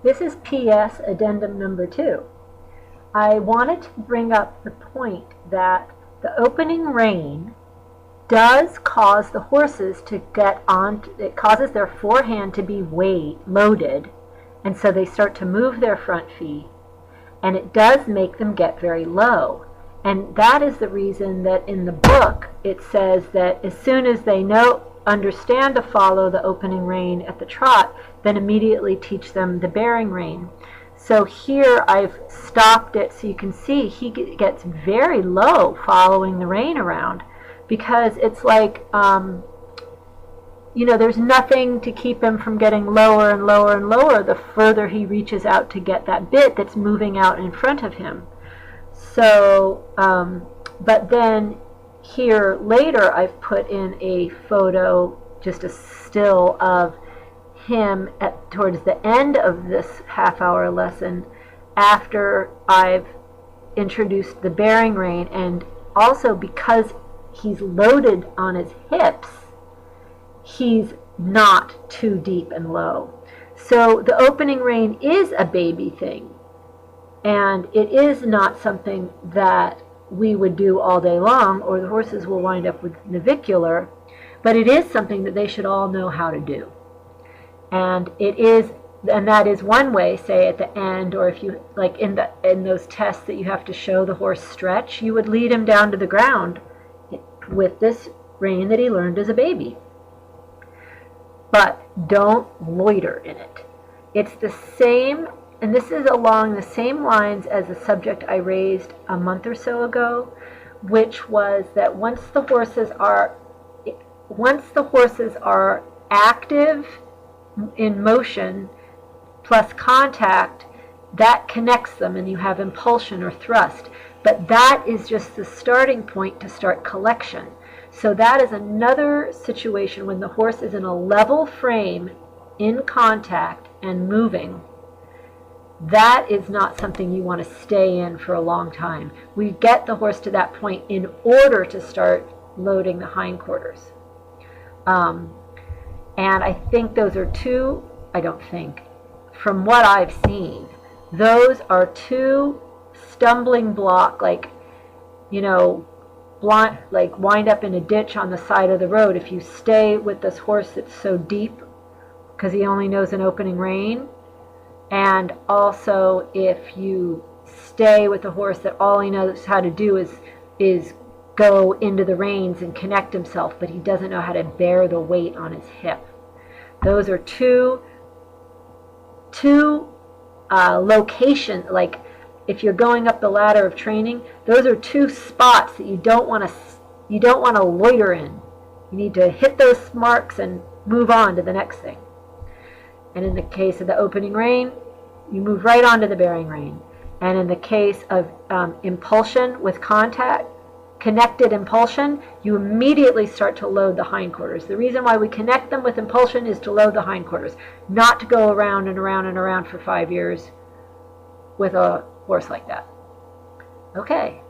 This is PS addendum number 2. I wanted to bring up the point that the opening rein does cause the horses to get on, it causes their forehand to be loaded, and so they start to move their front feet, and it does make them get very low. And that is the reason that in the book it says that as soon as they understand to follow the opening rein at the trot, then immediately teach them the bearing rein. So here I've stopped it so you can see he gets very low following the rein around, because it's like, there's nothing to keep him from getting lower and lower and lower the further he reaches out to get that bit that's moving out in front of him. So, but then here later I've put in a photo, just a still of him towards the end of this half-hour lesson, after I've introduced the bearing rein, and also because he's loaded on his hips, he's not too deep and low. So the opening rein is a baby thing, and it is not something that we would do all day long, or the horses will wind up with navicular, but it is something that they should all know how to do. And that is one way, say at the end, or if you, like in those tests that you have to show the horse stretch, you would lead him down to the ground with this rein that he learned as a baby. But don't loiter in it. It's the same, and this is along the same lines as a subject I raised a month or so ago, which was that once the horses are active in motion plus contact, that connects them and you have impulsion or thrust. But that is just the starting point to start collection. So that is another situation when the horse is in a level frame, in contact and moving. That is not something you want to stay in for a long time. We get the horse to that point in order to start loading the hindquarters. And I think those are two, from what I've seen, those are two stumbling block, wind up in a ditch on the side of the road. If you stay with this horse that's so deep, because he only knows an opening rein, and also if you stay with a horse that all he knows how to do is go into the reins and connect himself, but he doesn't know how to bear the weight on his hip. Those are two locations, like if you're going up the ladder of training, those are two spots that you don't want to loiter in. You need to hit those marks and move on to the next thing. And in the case of the opening rein, you move right on to the bearing rein. And in the case of impulsion with contact, connected impulsion, you immediately start to load the hindquarters. The reason why we connect them with impulsion is to load the hindquarters, not to go around and around and around for 5 years with a horse like that. Okay.